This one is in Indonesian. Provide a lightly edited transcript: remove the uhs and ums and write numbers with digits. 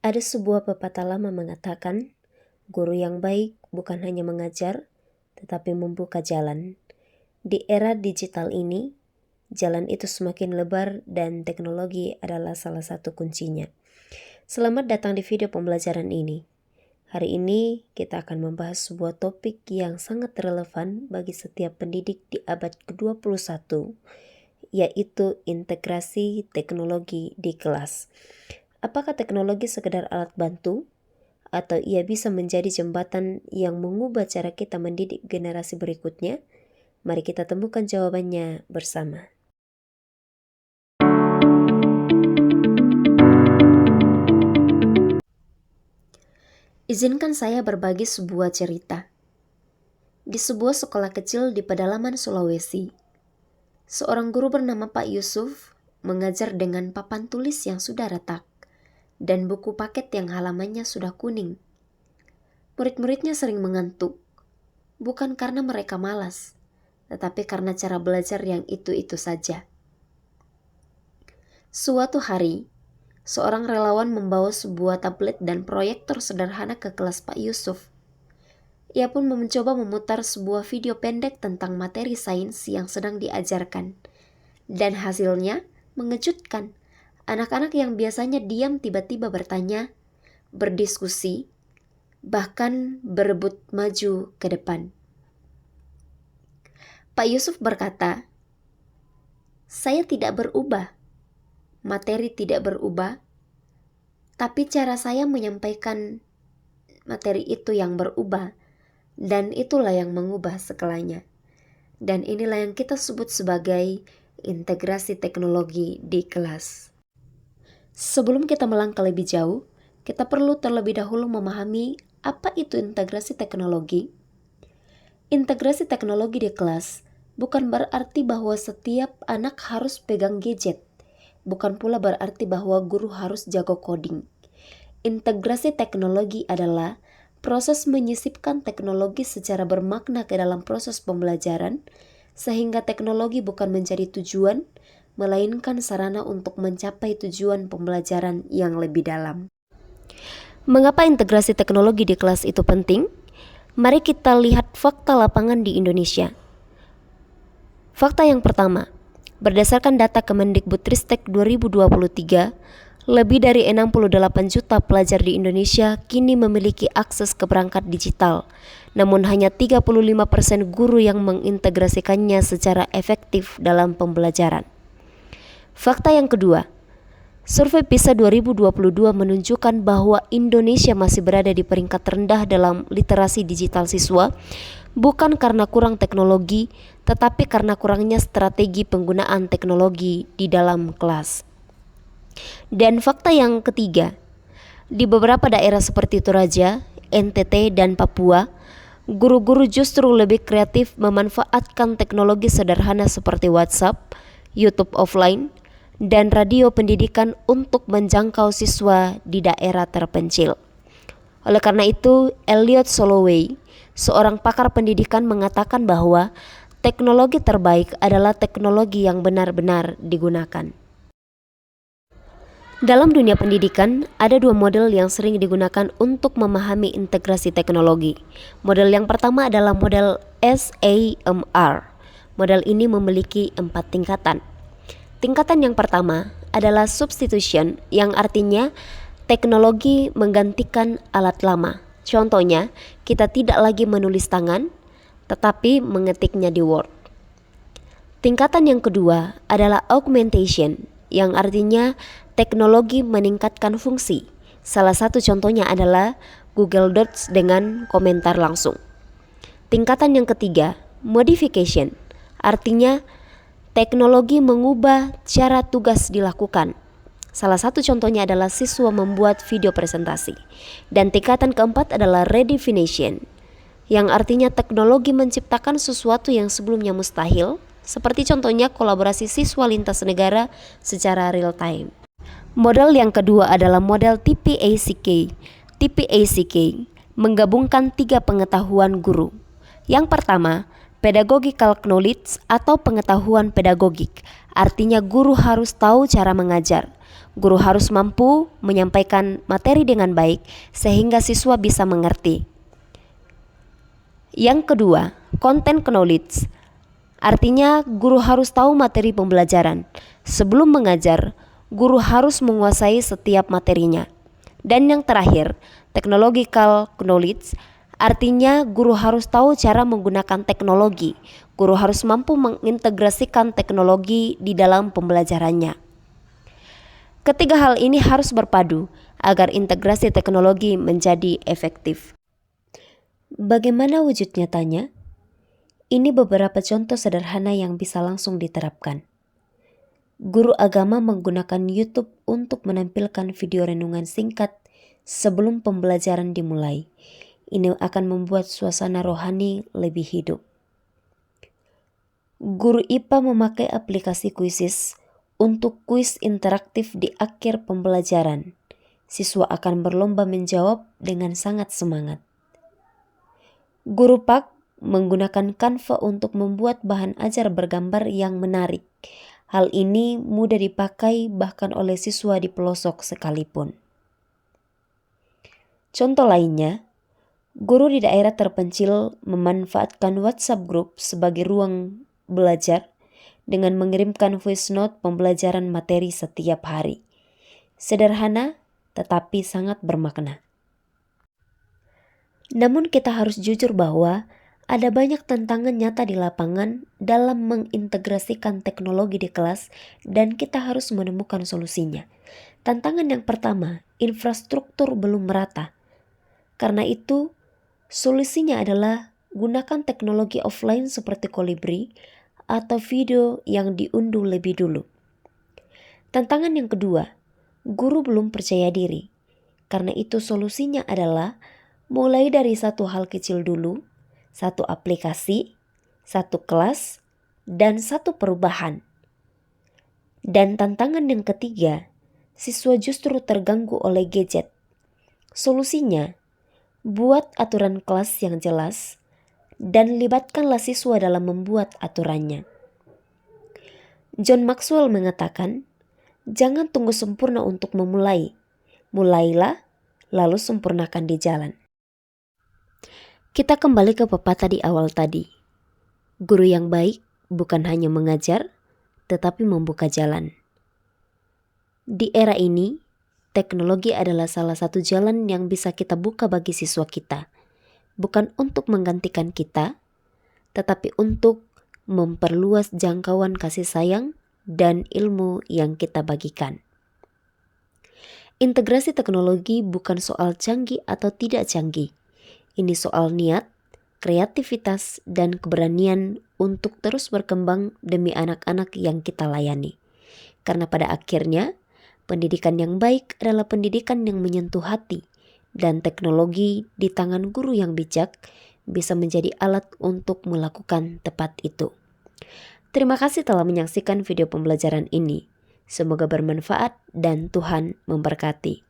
Ada sebuah pepatah lama mengatakan, guru yang baik bukan hanya mengajar, tetapi membuka jalan. Di era digital ini, jalan itu semakin lebar dan teknologi adalah salah satu kuncinya. Selamat datang di video pembelajaran ini. Hari ini kita akan membahas sebuah topik yang sangat relevan bagi setiap pendidik di abad ke-21, yaitu integrasi teknologi di kelas. Apakah teknologi sekedar alat bantu? Atau ia bisa menjadi jembatan yang mengubah cara kita mendidik generasi berikutnya? Mari kita temukan jawabannya bersama. Izinkan saya berbagi sebuah cerita. Di sebuah sekolah kecil di pedalaman Sulawesi, seorang guru bernama Pak Yusuf mengajar dengan papan tulis yang sudah retak dan buku paket yang halamannya sudah kuning. Murid-muridnya sering mengantuk, bukan karena mereka malas, tetapi karena cara belajar yang itu-itu saja. Suatu hari, seorang relawan membawa sebuah tablet dan proyektor sederhana ke kelas Pak Yusuf. Ia pun mencoba memutar sebuah video pendek tentang materi sains yang sedang diajarkan. Dan hasilnya mengejutkan. Anak-anak yang biasanya diam tiba-tiba bertanya, berdiskusi, bahkan berebut maju ke depan. Pak Yusuf berkata, "Saya tidak berubah, materi tidak berubah, tapi cara saya menyampaikan materi itu yang berubah, dan itulah yang mengubah segalanya." Dan inilah yang kita sebut sebagai integrasi teknologi di kelas. Sebelum kita melangkah lebih jauh, kita perlu terlebih dahulu memahami apa itu integrasi teknologi. Integrasi teknologi di kelas bukan berarti bahwa setiap anak harus pegang gadget. Bukan pula berarti bahwa guru harus jago coding. Integrasi teknologi adalah proses menyisipkan teknologi secara bermakna ke dalam proses pembelajaran, sehingga teknologi bukan menjadi tujuan, melainkan sarana untuk mencapai tujuan pembelajaran yang lebih dalam. Mengapa integrasi teknologi di kelas itu penting? Mari kita lihat fakta lapangan di Indonesia. Fakta yang pertama, berdasarkan data Kemendikbudristek 2023, lebih dari 68 juta pelajar di Indonesia kini memiliki akses ke perangkat digital. Namun hanya 35% guru yang mengintegrasikannya secara efektif dalam pembelajaran. Fakta yang kedua, survei PISA 2022 menunjukkan bahwa Indonesia masih berada di peringkat rendah dalam literasi digital siswa, bukan karena kurang teknologi, tetapi karena kurangnya strategi penggunaan teknologi di dalam kelas. Dan fakta yang ketiga, di beberapa daerah seperti Toraja, NTT, dan Papua, guru-guru justru lebih kreatif memanfaatkan teknologi sederhana seperti WhatsApp, YouTube offline, dan radio pendidikan untuk menjangkau siswa di daerah terpencil. Oleh karena itu, Elliot Soloway, seorang pakar pendidikan, mengatakan bahwa teknologi terbaik adalah teknologi yang benar-benar digunakan. Dalam dunia pendidikan, ada dua model yang sering digunakan untuk memahami integrasi teknologi. Model yang pertama adalah model SAMR. Model ini memiliki 4 tingkatan. Tingkatan yang pertama adalah substitution, yang artinya teknologi menggantikan alat lama. Contohnya, kita tidak lagi menulis tangan, tetapi mengetiknya di Word. Tingkatan yang kedua adalah augmentation, yang artinya teknologi meningkatkan fungsi. Salah satu contohnya adalah Google Docs dengan komentar langsung. Tingkatan yang ketiga, modification, artinya teknologi mengubah cara tugas dilakukan. Salah satu contohnya adalah siswa membuat video presentasi. Dan tingkatan keempat adalah redefinition, yang artinya teknologi menciptakan sesuatu yang sebelumnya mustahil, seperti contohnya kolaborasi siswa lintas negara secara real time. Model yang kedua adalah model TPACK. TPACK menggabungkan 3 pengetahuan guru. Yang pertama, Pedagogical knowledge atau pengetahuan pedagogik, artinya guru harus tahu cara mengajar. Guru harus mampu menyampaikan materi dengan baik sehingga siswa bisa mengerti. Yang kedua, content knowledge, artinya guru harus tahu materi pembelajaran. Sebelum mengajar, guru harus menguasai setiap materinya. Dan yang terakhir, technological knowledge, artinya guru harus tahu cara menggunakan teknologi. Guru harus mampu mengintegrasikan teknologi di dalam pembelajarannya. Ketiga hal ini harus berpadu agar integrasi teknologi menjadi efektif. Bagaimana wujud nyatanya? Ini beberapa contoh sederhana yang bisa langsung diterapkan. Guru agama menggunakan YouTube untuk menampilkan video renungan singkat sebelum pembelajaran dimulai. Ini akan membuat suasana rohani lebih hidup. Guru IPA memakai aplikasi Quizizz untuk kuis interaktif di akhir pembelajaran. Siswa akan berlomba menjawab dengan sangat semangat. Guru PAK menggunakan Canva untuk membuat bahan ajar bergambar yang menarik. Hal ini mudah dipakai bahkan oleh siswa di pelosok sekalipun. Contoh lainnya, guru di daerah terpencil memanfaatkan WhatsApp Group sebagai ruang belajar dengan mengirimkan voice note pembelajaran materi setiap hari. Sederhana tetapi sangat bermakna. Namun kita harus jujur bahwa ada banyak tantangan nyata di lapangan dalam mengintegrasikan teknologi di kelas dan kita harus menemukan solusinya. Tantangan yang pertama, infrastruktur belum merata. Karena itu, solusinya adalah gunakan teknologi offline seperti Kolibri atau video yang diunduh lebih dulu. Tantangan yang kedua, guru belum percaya diri. Karena itu solusinya adalah mulai dari satu hal kecil dulu, satu aplikasi, satu kelas, dan satu perubahan. Dan tantangan yang ketiga, siswa justru terganggu oleh gadget. Solusinya, buat aturan kelas yang jelas dan libatkanlah siswa dalam membuat aturannya. John Maxwell mengatakan, jangan tunggu sempurna untuk memulai. Mulailah, lalu sempurnakan di jalan. Kita kembali ke pepatah di awal tadi. Guru yang baik bukan hanya mengajar, tetapi membuka jalan. Di era ini, teknologi adalah salah satu jalan yang bisa kita buka bagi siswa kita. Bukan untuk menggantikan kita, tetapi untuk memperluas jangkauan kasih sayang dan ilmu yang kita bagikan. Integrasi teknologi bukan soal canggih atau tidak canggih. Ini soal niat, kreativitas, dan keberanian untuk terus berkembang demi anak-anak yang kita layani. Karena pada akhirnya, pendidikan yang baik adalah pendidikan yang menyentuh hati, dan teknologi di tangan guru yang bijak bisa menjadi alat untuk melakukan tepat itu. Terima kasih telah menyaksikan video pembelajaran ini. Semoga bermanfaat dan Tuhan memberkati.